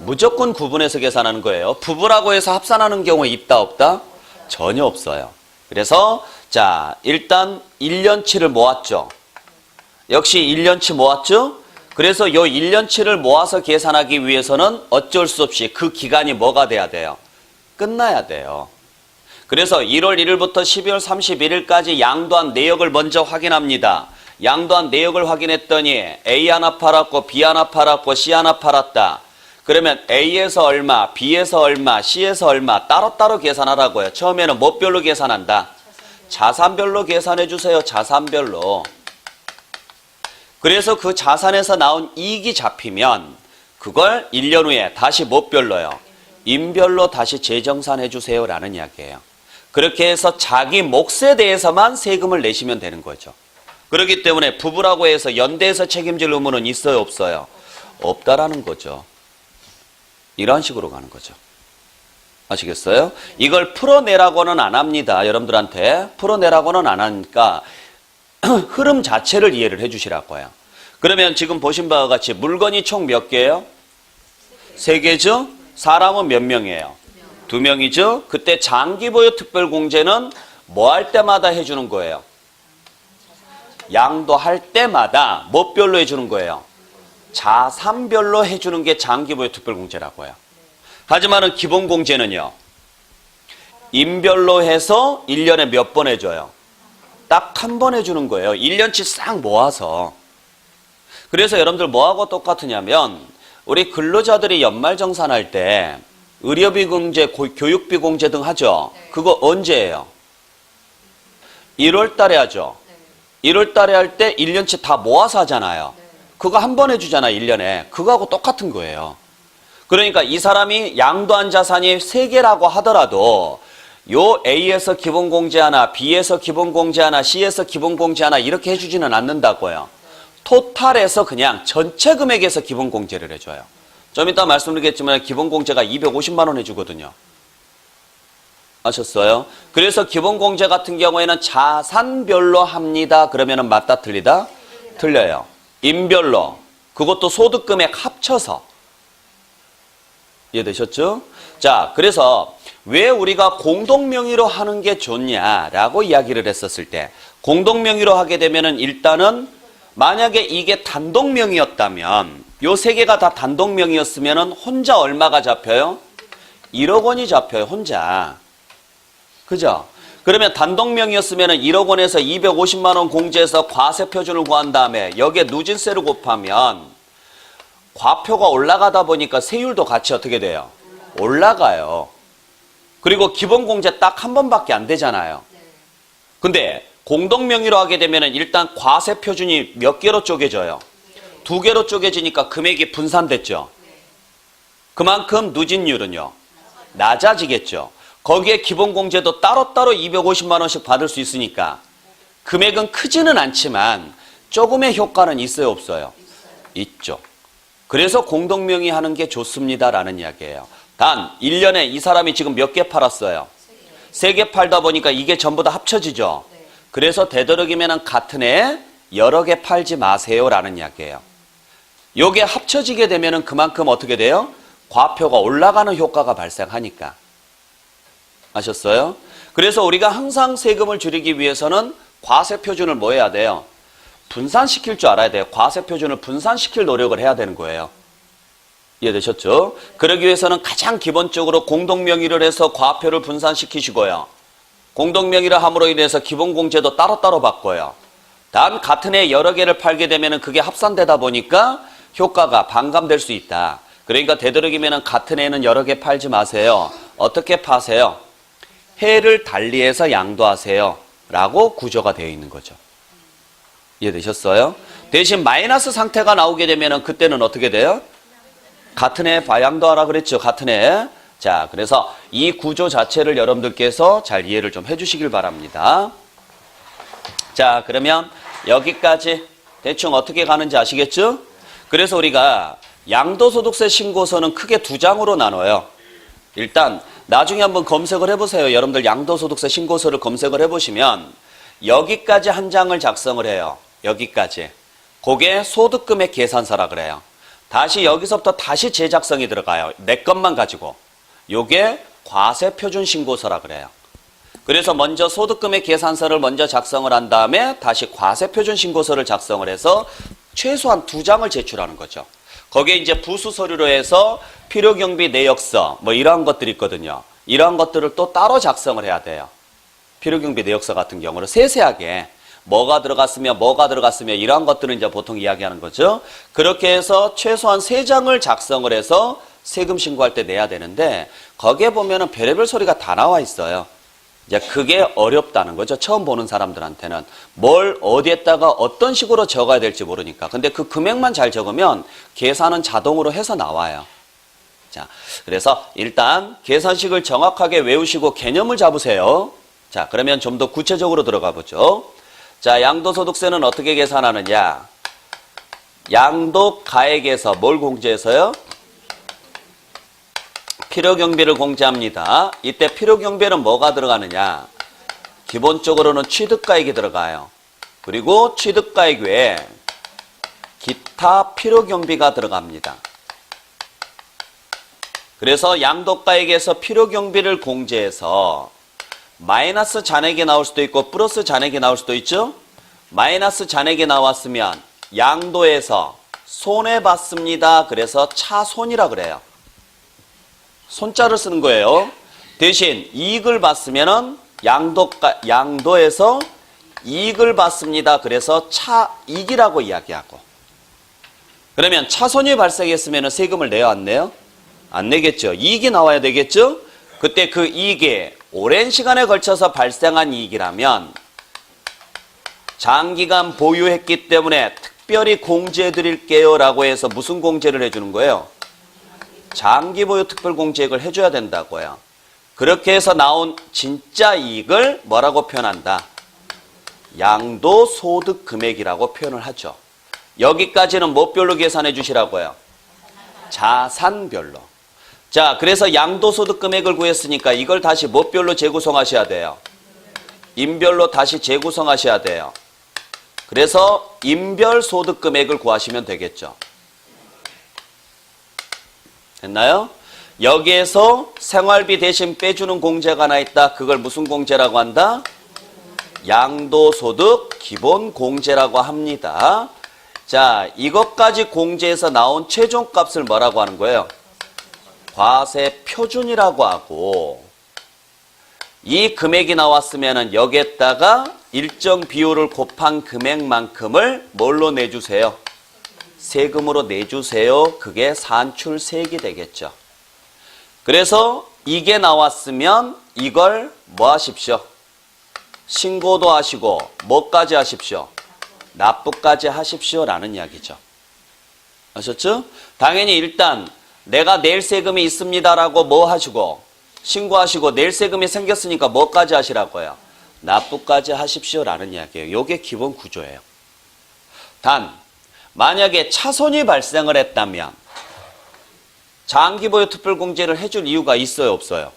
무조건 구분해서 계산하는 거예요. 부부라고 해서 합산하는 경우 있다, 없다? 전혀 없어요. 그래서 자, 일단 1년치를 모았죠. 역시 1년치 모았죠? 그래서 요 1년치를 모아서 계산하기 위해서는 어쩔 수 없이 그 기간이 뭐가 돼야 돼요? 끝나야 돼요. 그래서 1월 1일부터 12월 31일까지 양도한 내역을 먼저 확인합니다. 양도한 내역을 확인했더니 A 하나 팔았고 B 하나 팔았고 C 하나 팔았다. 그러면 A에서 얼마, B에서 얼마, C에서 얼마 따로따로 계산하라고요. 처음에는 뭐 별로 계산한다? 자산별로 계산해 주세요. 자산별로. 그래서 그 자산에서 나온 이익이 잡히면 그걸 1년 후에 다시 뭐 별로요? 임별로 다시 재정산해 주세요라는 이야기예요. 그렇게 해서 자기 몫에 대해서만 세금을 내시면 되는 거죠. 그렇기 때문에 부부라고 해서 연대해서 책임질 의무는 있어요, 없어요? 없다라는 거죠. 이런 식으로 가는 거죠. 아시겠어요? 이걸 풀어내라고는 안 합니다. 여러분들한테 풀어내라고는 안 하니까 흐름 자체를 이해를 해 주시라고요. 그러면 지금 보신 바와 같이 물건이 총 몇 개예요? 3개죠? 사람은 몇 명이에요? 2명이죠? 그때 장기보유 특별공제는 뭐 할 때마다 해주는 거예요? 양도할 때마다 뭐 별로 해주는 거예요? 자산별로 해주는 게 장기보유 특별공제라고 해요. 하지만은 기본공제는요, 임별로 해서 1년에 몇 번 해줘요? 딱 한 번 해주는 거예요. 1년치 싹 모아서. 그래서 여러분들 뭐하고 똑같으냐면 우리 근로자들이 연말정산할 때 의료비 공제, 교육비 공제 등 하죠. 그거 언제예요? 1월 달에 하죠. 1월 달에 할 때 1년치 다 모아서 하잖아요. 그거 한 번 해주잖아요, 1년에. 그거하고 똑같은 거예요. 그러니까 이 사람이 양도한 자산이 3개라고 하더라도 요 A에서 기본공제 하나, B에서 기본공제 하나, C에서 기본공제 하나 이렇게 해주지는 않는다고요. 토탈에서 그냥 전체 금액에서 기본공제를 해줘요. 좀 이따 말씀드리겠지만 기본공제가 250만 원 해주거든요. 아셨어요? 그래서 기본공제 같은 경우에는 자산별로 합니다. 그러면은 맞다 틀리다? 틀려요. 임별로. 그것도 소득금액 합쳐서. 이해되셨죠? 자, 그래서 왜 우리가 공동명의로 하는 게 좋냐라고 이야기를 했었을 때 공동명의로 하게 되면은 일단은 만약에 이게 단독명의였다면 요 3개가 다 단독명의였으면은 혼자 얼마가 잡혀요? 1억 원이 잡혀요, 혼자. 그죠? 그러면 단독명의였으면은 1억 원에서 250만 원 공제해서 과세 표준을 구한 다음에 여기에 누진세를 곱하면 과표가 올라가다 보니까 세율도 같이 어떻게 돼요? 올라가요. 그리고 기본공제 딱 한 번밖에 안 되잖아요. 근데 공동명의로 하게 되면 일단 과세 표준이 몇 개로 쪼개져요? 2개로 쪼개지니까 금액이 분산됐죠. 그만큼 누진율은요, 낮아지겠죠. 거기에 기본공제도 따로따로 250만 원씩 받을 수 있으니까 금액은 크지는 않지만 조금의 효과는 있어요, 없어요? 있죠. 그래서 공동명의 하는 게 좋습니다라는 이야기예요. 단 1년에 이 사람이 지금 몇 개 팔았어요? 3개 팔다 보니까 이게 전부 다 합쳐지죠. 그래서 되도록이면 같은 해에 여러 개 팔지 마세요라는 이야기예요. 요게 합쳐지게 되면은 그만큼 어떻게 돼요? 과표가 올라가는 효과가 발생하니까. 아셨어요? 그래서 우리가 항상 세금을 줄이기 위해서는 과세 표준을 뭐 해야 돼요? 분산시킬 줄 알아야 돼요. 과세 표준을 분산시킬 노력을 해야 되는 거예요. 이해되셨죠? 그러기 위해서는 가장 기본적으로 공동명의를 해서 과표를 분산시키시고요. 공동명의를 함으로 인해서 기본공제도 따로따로 바꿔요. 단 같은 해 여러 개를 팔게 되면 그게 합산되다 보니까 효과가 반감될 수 있다. 그러니까 되도록이면 같은 해는 여러 개 팔지 마세요. 어떻게 파세요? 해를 달리해서 양도하세요. 라고 구조가 되어 있는 거죠. 이해되셨어요? 대신 마이너스 상태가 나오게 되면 그때는 어떻게 돼요? 같은 해 양도하라 그랬죠. 같은 해. 자, 그래서 이 구조 자체를 여러분들께서 잘 이해를 좀 해주시길 바랍니다. 자, 그러면 여기까지 대충 어떻게 가는지 아시겠죠? 그래서 우리가 양도소득세 신고서는 크게 2장으로 나눠요. 일단 나중에 한번 검색을 해보세요. 여러분들 양도소득세 신고서를 검색을 해보시면 여기까지 한 장을 작성을 해요. 여기까지. 그게 소득금액 계산서라 그래요. 다시 여기서부터 다시 재작성이 들어가요. 내 것만 가지고. 요게 과세표준 신고서라 그래요. 그래서 먼저 소득금액 계산서를 먼저 작성을 한 다음에 다시 과세표준 신고서를 작성을 해서 최소한 2장을 제출하는 거죠. 거기에 이제 부수 서류로 해서 필요경비 내역서 뭐 이러한 것들이 있거든요. 이러한 것들을 또 따로 작성을 해야 돼요. 필요경비 내역서 같은 경우는 세세하게 뭐가 들어갔으며 이러한 것들은 이제 보통 이야기하는 거죠. 그렇게 해서 최소한 3장을 작성을 해서 세금 신고할 때 내야 되는데 거기에 보면은 별의별 소리가 다 나와 있어요. 이제 그게 어렵다는 거죠. 처음 보는 사람들한테는 뭘 어디에다가 어떤 식으로 적어야 될지 모르니까. 근데 그 금액만 잘 적으면 계산은 자동으로 해서 나와요. 자, 그래서 일단 계산식을 정확하게 외우시고 개념을 잡으세요. 자, 그러면 좀 더 구체적으로 들어가 보죠. 자, 양도소득세는 어떻게 계산하느냐? 양도가액에서 뭘 공제해서요? 필요경비를 공제합니다. 이때 필요경비는 뭐가 들어가느냐? 기본적으로는 취득가액이 들어가요. 그리고 취득가액 외에 기타 필요경비가 들어갑니다. 그래서 양도가액에서 필요경비를 공제해서 마이너스 잔액이 나올 수도 있고 플러스 잔액이 나올 수도 있죠. 마이너스 잔액이 나왔으면 양도에서 손해봤습니다. 그래서 차손이라 그래요. 손자를 쓰는 거예요. 대신 이익을 봤으면은 양도에서 이익을 봤습니다. 그래서 차익이라고 이야기하고. 그러면 차손이 발생했으면 세금을 내요, 안 내요? 안 내겠죠. 이익이 나와야 되겠죠. 그때 그 이익이 오랜 시간에 걸쳐서 발생한 이익이라면 장기간 보유했기 때문에 특별히 공제해 드릴게요 라고 해서 무슨 공제를 해주는 거예요? 장기 보유 특별 공제액을 해줘야 된다고요. 그렇게 해서 나온 진짜 이익을 뭐라고 표현한다? 양도소득 금액이라고 표현을 하죠. 여기까지는 뭐 별로 계산해 주시라고요? 자산별로. 자, 그래서 양도소득 금액을 구했으니까 이걸 다시 뭐 별로 재구성하셔야 돼요? 인별로 다시 재구성하셔야 돼요. 그래서 인별소득 금액을 구하시면 되겠죠. 됐나요? 여기에서 생활비 대신 빼주는 공제가 하나 있다. 그걸 무슨 공제라고 한다? 양도소득 기본공제라고 합니다. 자, 이것까지 공제해서 나온 최종값을 뭐라고 하는 거예요? 과세 표준이라고 하고, 이 금액이 나왔으면 여기에다가 일정 비율을 곱한 금액만큼을 뭘로 내주세요? 세금으로 내주세요. 그게 산출세액이 되겠죠. 그래서 이게 나왔으면 이걸 뭐 하십시오? 신고도 하시고 뭐까지 하십시오? 납부까지 하십시오 라는 이야기죠. 아셨죠? 당연히 일단 내가 낼 세금이 있습니다라고 뭐 하시고 신고하시고 낼 세금이 생겼으니까 뭐까지 하시라고요? 납부까지 하십시오 라는 이야기예요. 이게 기본 구조예요. 단 만약에 차손이 발생을 했다면 장기보유 특별공제를 해줄 이유가 있어요, 없어요?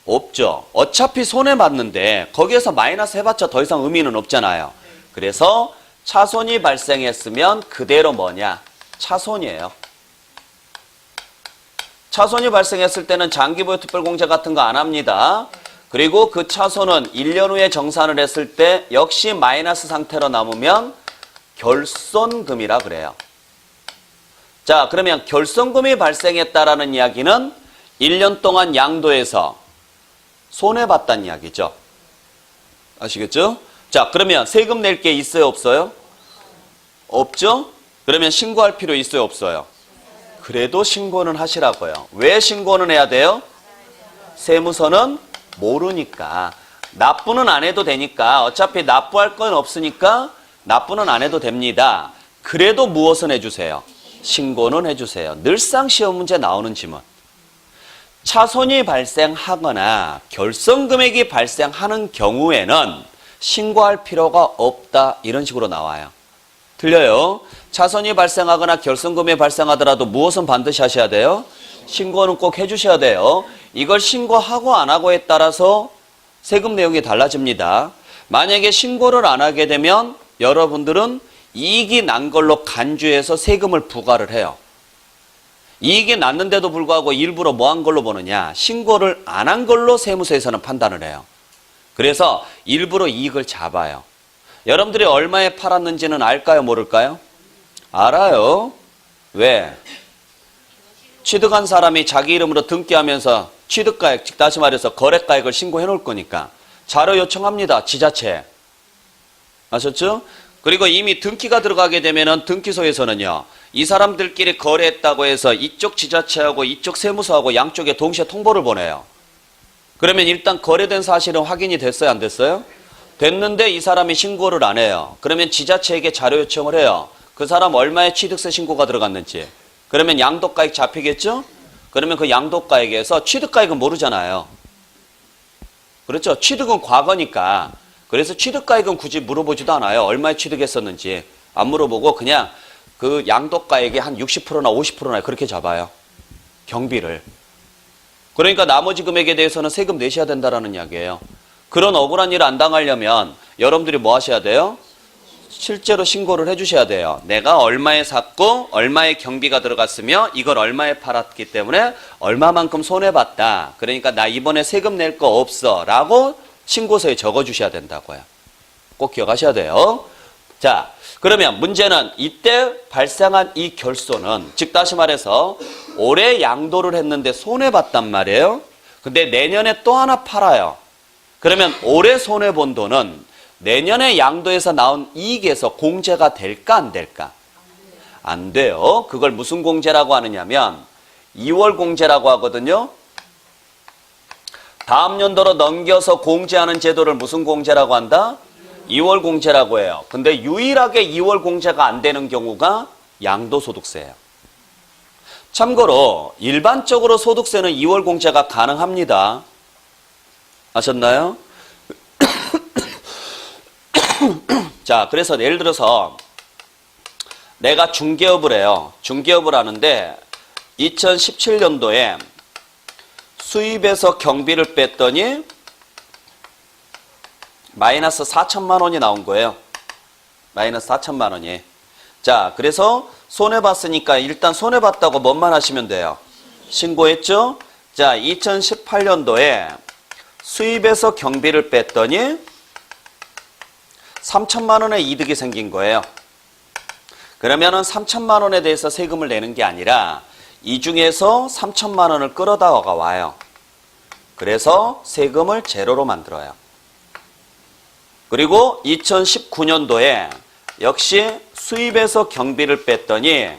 없죠. 어차피 손해봤는데 거기에서 마이너스 해봤자 더 이상 의미는 없잖아요. 그래서 차손이 발생했으면 그대로 뭐냐? 차손이에요. 차손이 발생했을 때는 장기보유 특별공제 같은 거 안 합니다. 그리고 그 차손은 1년 후에 정산을 했을 때 역시 마이너스 상태로 남으면 결손금이라 그래요. 자, 그러면 결손금이 발생했다라는 이야기는 1년 동안 양도해서 손해봤다는 이야기죠. 아시겠죠? 자, 그러면 세금 낼 게 있어요, 없어요? 없죠? 그러면 신고할 필요 있어요, 없어요? 그래도 신고는 하시라고요. 왜 신고는 해야 돼요? 세무서는 모르니까. 납부는 안 해도 되니까. 어차피 납부할 건 없으니까 납부는 안 해도 됩니다. 그래도 무엇은 해주세요? 신고는 해주세요. 늘상 시험 문제 나오는 지문. 차손이 발생하거나 결손금액이 발생하는 경우에는 신고할 필요가 없다. 이런 식으로 나와요. 틀려요. 차손이 발생하거나 결손금액이 발생하더라도 무엇은 반드시 하셔야 돼요? 신고는 꼭 해주셔야 돼요. 이걸 신고하고 안 하고에 따라서 세금 내용이 달라집니다. 만약에 신고를 안 하게 되면 여러분들은 이익이 난 걸로 간주해서 세금을 부과를 해요. 이익이 났는데도 불구하고 일부러 뭐 한 걸로 보느냐? 신고를 안 한 걸로 세무서에서는 판단을 해요. 그래서 일부러 이익을 잡아요. 여러분들이 얼마에 팔았는지는 알까요? 모를까요? 알아요. 왜? 취득한 사람이 자기 이름으로 등기하면서 취득가액, 즉 다시 말해서 거래가액을 신고해 놓을 거니까 자료 요청합니다. 지자체에. 아셨죠? 그리고 이미 등기가 들어가게 되면은 등기소에서는요, 이 사람들끼리 거래했다고 해서 이쪽 지자체하고 이쪽 세무서하고 양쪽에 동시에 통보를 보내요. 그러면 일단 거래된 사실은 확인이 됐어요, 안 됐어요? 됐는데 이 사람이 신고를 안 해요. 그러면 지자체에게 자료 요청을 해요. 그 사람 얼마의 취득세 신고가 들어갔는지. 그러면 양도가액 잡히겠죠? 그러면 그 양도가액에서 취득가액은 모르잖아요. 그렇죠? 취득은 과거니까. 그래서 취득가액은 굳이 물어보지도 않아요. 얼마에 취득했었는지. 안 물어보고 그냥 그 양도가액의 한 60%나 50%나 그렇게 잡아요. 경비를. 그러니까 나머지 금액에 대해서는 세금 내셔야 된다라는 이야기예요. 그런 억울한 일을 안 당하려면 여러분들이 뭐 하셔야 돼요? 실제로 신고를 해주셔야 돼요. 내가 얼마에 샀고 얼마의 경비가 들어갔으며 이걸 얼마에 팔았기 때문에 얼마만큼 손해봤다. 그러니까 나 이번에 세금 낼 거 없어 라고 신고서에 적어주셔야 된다고요. 꼭 기억하셔야 돼요. 자, 그러면 문제는 이때 발생한 이 결손은 즉 다시 말해서 올해 양도를 했는데 손해봤단 말이에요. 근데 내년에 또 하나 팔아요. 그러면 올해 손해본 돈은 내년에 양도에서 나온 이익에서 공제가 될까 안 될까? 안 돼요. 그걸 무슨 공제라고 하느냐면 2월 공제라고 하거든요. 다음 연도로 넘겨서 공제하는 제도를 무슨 공제라고 한다? 2월 공제라고 해요. 근데 유일하게 2월 공제가 안 되는 경우가 양도소득세예요. 참고로 일반적으로 소득세는 2월 공제가 가능합니다. 아셨나요? 자, 그래서 예를 들어서 내가 중개업을 해요. 중개업을 하는데 2017년도에 수입에서 경비를 뺐더니 마이너스 4천만 원이 나온 거예요. 마이너스 4천만 원이. 자, 그래서 손해봤으니까 일단 손해봤다고 뭐만 하시면 돼요? 신고했죠? 자, 2018년도에 수입에서 경비를 뺐더니 3천만 원의 이득이 생긴 거예요. 그러면은 3천만 원에 대해서 세금을 내는 게 아니라 이 중에서 3천만 원을 끌어다가 와요. 그래서 세금을 제로로 만들어요. 그리고 2019년도에 역시 수입에서 경비를 뺐더니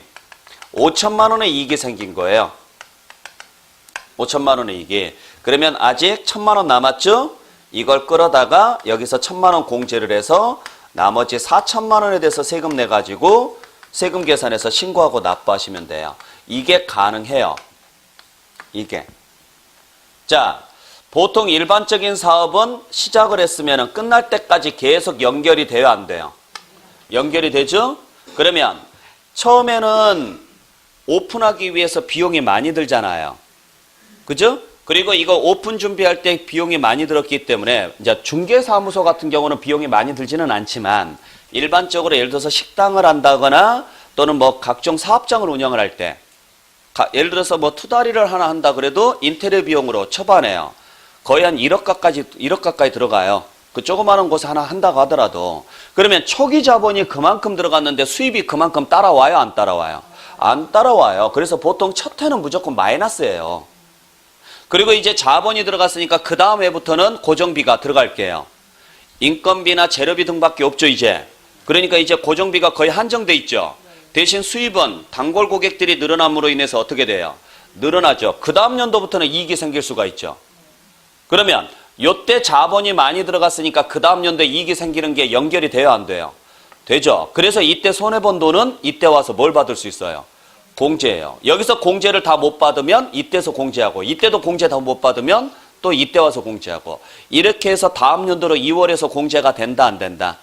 5천만 원의 이익이 생긴 거예요. 5천만 원의 이익이. 그러면 아직 1천만 원 남았죠? 이걸 끌어다가 여기서 1천만 원 공제를 해서 나머지 4천만 원에 대해서 세금 내가지고 세금 계산해서 신고하고 납부하시면 돼요. 이게 가능해요. 이게. 자, 보통 일반적인 사업은 시작을 했으면 끝날 때까지 계속 연결이 돼요, 안 돼요? 연결이 되죠? 그러면 처음에는 오픈하기 위해서 비용이 많이 들잖아요. 그죠? 그리고 이거 오픈 준비할 때 비용이 많이 들었기 때문에 이제 중개사무소 같은 경우는 비용이 많이 들지는 않지만 일반적으로 예를 들어서 식당을 한다거나 또는 뭐 각종 사업장을 운영을 할 때 예를 들어서 뭐 투다리를 하나 한다 그래도 인테리어 비용으로 초반에요. 거의 한 1억 가까이 들어가요. 그 조그마한 곳에 하나 한다고 하더라도. 그러면 초기 자본이 그만큼 들어갔는데 수입이 그만큼 따라와요, 안 따라와요? 안 따라와요. 그래서 보통 첫 해는 무조건 마이너스예요. 그리고 이제 자본이 들어갔으니까 그 다음 해부터는 고정비가 들어갈게요. 인건비나 재료비 등밖에 없죠, 이제. 그러니까 이제 고정비가 거의 한정돼 있죠. 대신 수입은 단골 고객들이 늘어남으로 인해서 어떻게 돼요? 늘어나죠. 그 다음 연도부터는 이익이 생길 수가 있죠. 그러면 요때 자본이 많이 들어갔으니까 그 다음 연도에 이익이 생기는 게 연결이 돼요, 안 돼요? 되죠. 그래서 이때 손해본 돈은 이때 와서 뭘 받을 수 있어요? 공제예요. 여기서 공제를 다 못 받으면 이때서 공제하고 이때도 공제 다 못 받으면 또 이때 와서 공제하고 이렇게 해서 다음 연도로 2월에서 공제가 된다 안 된다?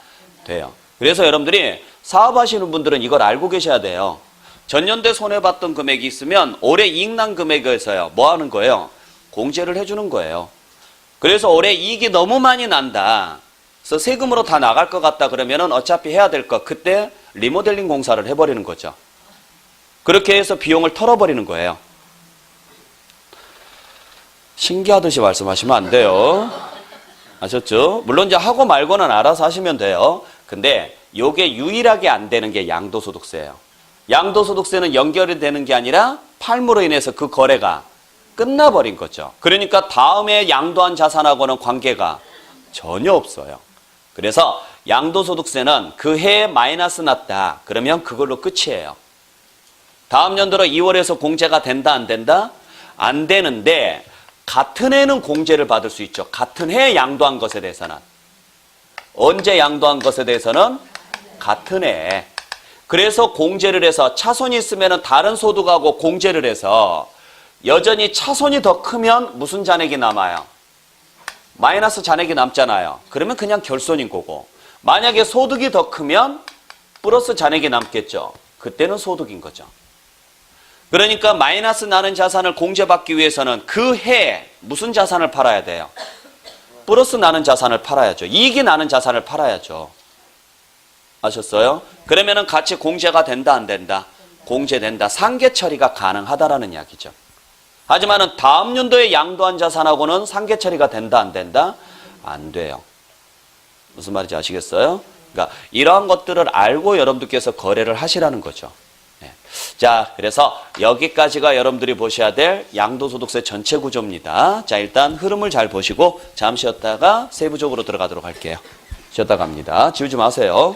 돼요. 그래서 여러분들이 사업하시는 분들은 이걸 알고 계셔야 돼요. 전년도에 손해봤던 금액이 있으면 올해 이익난 금액에서요. 뭐 하는 거예요? 공제를 해주는 거예요. 그래서 올해 이익이 너무 많이 난다. 그래서 세금으로 다 나갈 것 같다 그러면은 어차피 해야 될 거 그때 리모델링 공사를 해버리는 거죠. 그렇게 해서 비용을 털어버리는 거예요. 신기하듯이 말씀하시면 안 돼요. 아셨죠? 물론 이제 하고 말고는 알아서 하시면 돼요. 근데 요게 유일하게 안 되는 게 양도소득세예요. 양도소득세는 연결이 되는 게 아니라 팔므로 인해서 그 거래가 끝나버린 거죠. 그러니까 다음에 양도한 자산하고는 관계가 전혀 없어요. 그래서 양도소득세는 그 해에 마이너스 났다. 그러면 그걸로 끝이에요. 다음 연도로 2월에서 공제가 된다 안 된다? 안 되는데 같은 해는 공제를 받을 수 있죠. 같은 해에 양도한 것에 대해서는. 언제 양도한 것에 대해서는? 같은 해에. 그래서 공제를 해서 차손이 있으면 다른 소득하고 공제를 해서 여전히 차손이 더 크면 무슨 잔액이 남아요? 마이너스 잔액이 남잖아요. 그러면 그냥 결손인 거고, 만약에 소득이 더 크면 플러스 잔액이 남겠죠. 그때는 소득인 거죠. 그러니까 마이너스 나는 자산을 공제받기 위해서는 그 해에 무슨 자산을 팔아야 돼요? 플러스 나는 자산을 팔아야죠. 이익이 나는 자산을 팔아야죠. 아셨어요? 그러면은 같이 공제가 된다, 안 된다? 공제된다. 상계 처리가 가능하다라는 이야기죠. 하지만은 다음 연도에 양도한 자산하고는 상계 처리가 된다, 안 된다? 안 돼요. 무슨 말인지 아시겠어요? 그러니까 이러한 것들을 알고 여러분들께서 거래를 하시라는 거죠. 네. 자, 그래서 여기까지가 여러분들이 보셔야 될 양도소득세 전체 구조입니다. 자, 일단 흐름을 잘 보시고 잠시 쉬었다가 세부적으로 들어가도록 할게요. 쉬었다 갑니다. 지우지 마세요.